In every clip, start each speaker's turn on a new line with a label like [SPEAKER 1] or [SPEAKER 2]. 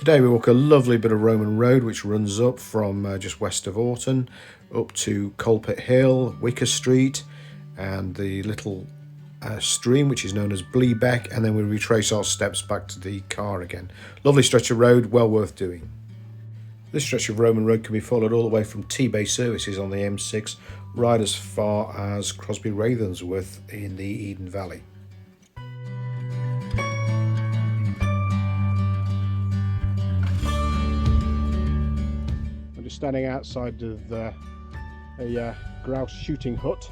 [SPEAKER 1] Today we walk a lovely bit of Roman road which runs up from just west of Orton up to Colpit Hill, Wicker Street, and the little stream which is known as Bluebeck, and then we retrace our steps back to the car again. Lovely stretch of road, well worth doing. This stretch of Roman road can be followed all the way from T-Bay services on the M6 right as far as Crosby Ravensworth in the Eden Valley. I'm just standing outside of a grouse shooting hut,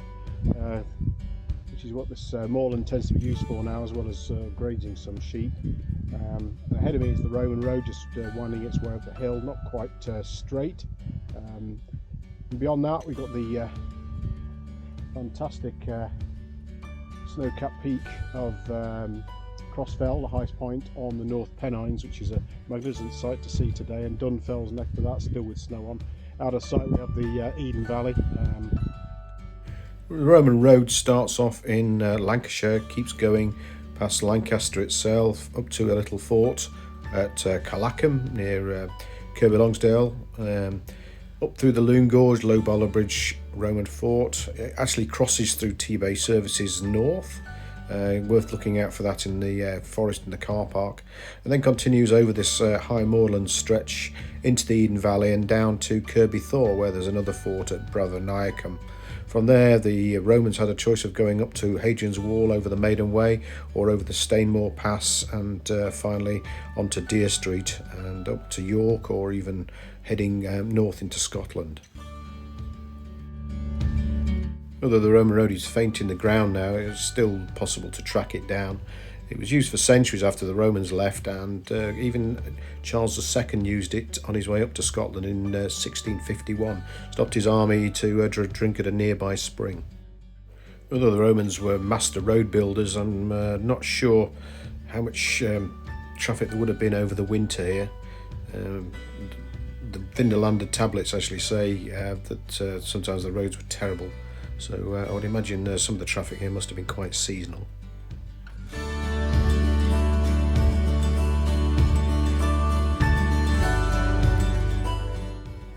[SPEAKER 1] which is what this moorland tends to be used for now, as well as grazing some sheep. Ahead of me is the Roman road, just winding its way up the hill, not quite straight. And beyond that we've got the fantastic snow-capped peak of Crossfell, the highest point on the North Pennines, which is a magnificent sight to see today, and Dunfell's next to that, still with snow on. Out of sight we have the Eden Valley. The Roman road starts off in Lancashire, keeps going past Lancaster itself up to a little fort at Callacum near Kirkby Longsdale, up through the Loon Gorge, Low Boller Bridge, Roman fort. It actually crosses through T-Bay services north, worth looking out for that in the forest in the car park, and then continues over this high moorland stretch into the Eden Valley and down to Kirkby Thore, where there's another fort at Bratherniacum. From there, the Romans had a choice of going up to Hadrian's Wall over the Maiden Way or over the Stainmore Pass, and finally onto Deer Street and up to York, or even heading north into Scotland. Although the Roman road is faint in the ground now, it's still possible to track it down. It was used for centuries after the Romans left, and even Charles II used it on his way up to Scotland in 1651. Stopped his army to drink at a nearby spring. Although the Romans were master road builders, I'm not sure how much traffic there would have been over the winter here. The Vindelander tablets actually say that sometimes the roads were terrible, so I would imagine some of the traffic here must have been quite seasonal.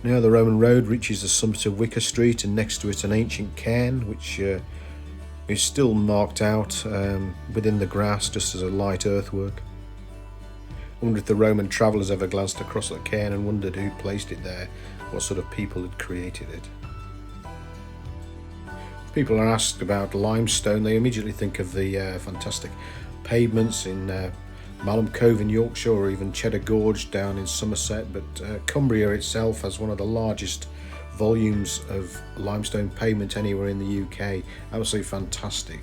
[SPEAKER 1] Now the Roman road reaches the summit of Wicker Street, and next to it an ancient cairn which is still marked out within the grass just as a light earthwork. I wonder if the Roman travellers ever glanced across the cairn and wondered who placed it there, what sort of people had created it. If people are asked about limestone, they immediately think of the fantastic pavements in Malham Cove in Yorkshire, or even Cheddar Gorge down in Somerset, but Cumbria itself has one of the largest volumes of limestone pavement anywhere in the UK. Absolutely fantastic.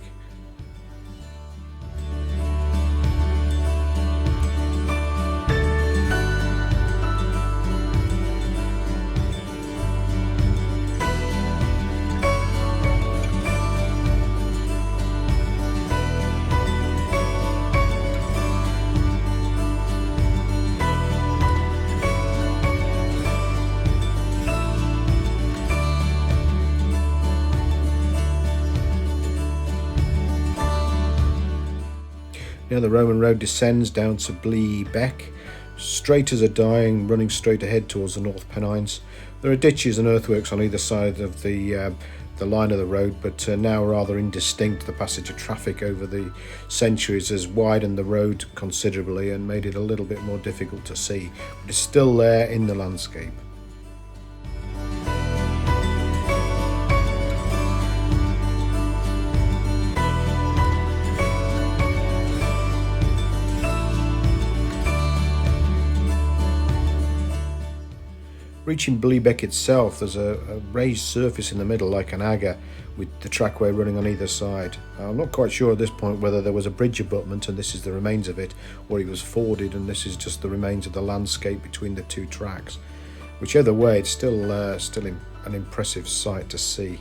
[SPEAKER 1] Now the Roman road descends down to Bluebeck, straight as a die, running straight ahead towards the North Pennines. There are ditches and earthworks on either side of the line of the road, but now rather indistinct. The passage of traffic over the centuries has widened the road considerably and made it a little bit more difficult to see, but it's still there in the landscape. Reaching Bluebeck itself, there's a raised surface in the middle like an agger, with the trackway running on either side. I'm not quite sure at this point whether there was a bridge abutment and this is the remains of it, or it was forded and this is just the remains of the landscape between the two tracks. Whichever way, it's still an impressive sight to see.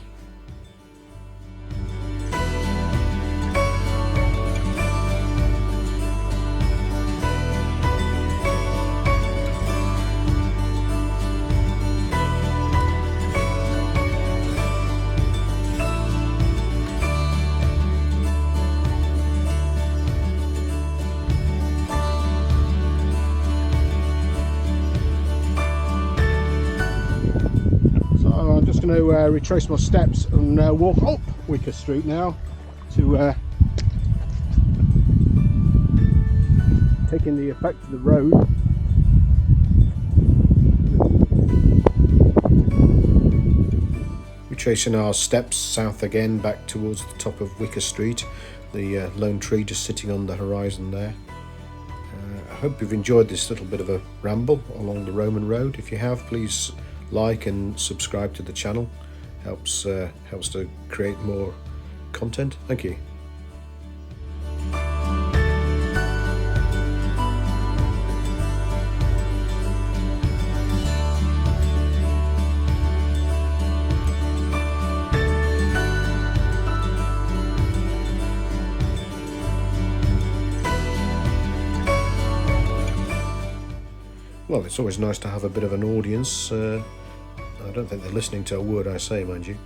[SPEAKER 1] going to retrace my steps and walk up Wicker Street now to take in the effect of the road. Retracing our steps south again back towards the top of Wicker Street, the lone tree just sitting on the horizon there. I hope you've enjoyed this little bit of a ramble along the Roman road. If you have, please like and subscribe to the channel. Helps to create more content. Thank you. Well, it's always nice to have a bit of an audience. I don't think they're listening to a word I say, mind you.